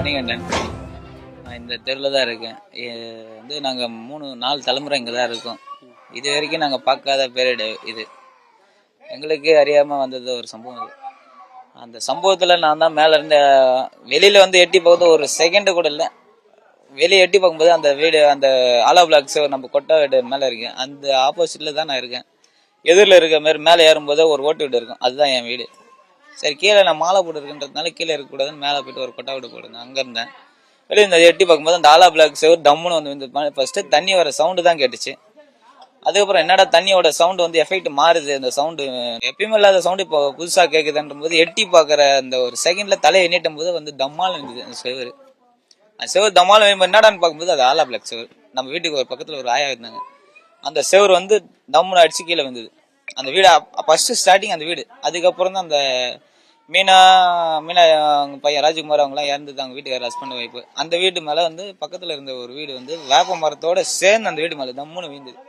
மணிகண்டன். நான் இந்த தெருவில் தான் இருக்கேன். வந்து நாங்கள் 3-4 தலைமுறை இங்கே தான் இருக்கோம். இது வரைக்கும் நாங்கள் பார்க்காத பேரிடு இது. எங்களுக்கே அறியாமல் வந்தது ஒரு சம்பவம் இது. அந்த சம்பவத்தில் நான் தான் மேலே இருந்த வெளியில் வந்து எட்டி பார்க்குறது ஒரு செகண்டு கூட இல்லை. வெளியே எட்டி பார்க்கும்போது அந்த வீடு, அந்த ஆலா பிளாக்ஸ் நம்ம கொட்டை வீடு மேலே இருக்கேன். அந்த ஆப்போசிட்டில் தான் நான் இருக்கேன். எதிரில் இருக்க மாதிரி மேலே ஏறும்போது ஒரு ஓட்டு வீடு இருக்கும், அதுதான் என் வீடு. சரி, கீழே நான் மாலை போட்டு இருக்குன்றதுனால கீழே இருக்கக்கூடாதுன்னு மேலே போயிட்டு ஒரு கொட்டை வீடு போட்டுருந்தேன். அங்கே இருந்தேன். வெளியே இந்த எட்டி பார்க்கும்போது அந்த ஆலா பிளாக் செவர் டம்முன்னு வந்து ஃபர்ஸ்ட்டு தண்ணி வர சவுண்டு தான் கேட்டுச்சு. அதுக்கப்புறம் என்னடா தண்ணியோட சவுண்டு வந்து எஃபெக்ட் மாறுது, அந்த சவுண்டு எப்பயுமே இல்லாத சவுண்டு இப்போ புதுசாக கேட்குதுன்ற போது எட்டி பார்க்குற அந்த ஒரு செகண்டில் தலையை எண்ணிட்டும் போது வந்து தம்மால் இருந்தது அந்த செவர். அந்த செவர் தம்மால் என்னடான்னு பார்க்கும்போது அது ஆலா பிளாக் செவர். நம்ம வீட்டுக்கு ஒரு பக்கத்தில் ஒரு ஆயா இருந்தாங்க. அந்த செவர் வந்து தம்முன்னு அடிச்சு கீழே வந்தது. அந்த வீடு ஃபர்ஸ்ட் ஸ்டார்டிங் அந்த வீடு. அதுக்கப்புறம் தான் அந்த மீனா மீனா பையன் ராஜ்குமார் அவங்களாம் இறந்துது, அவங்க வீட்டுக்கார ஹஸ்பண்ட் ஒய்ஃபு. அந்த வீட்டு மேலே வந்து பக்கத்தில் இருந்த ஒரு வீடு வந்து வேப்ப மரத்தோட சேர்ந்து அந்த வீடு மேலே தம்முன்னு வீழ்ந்தது.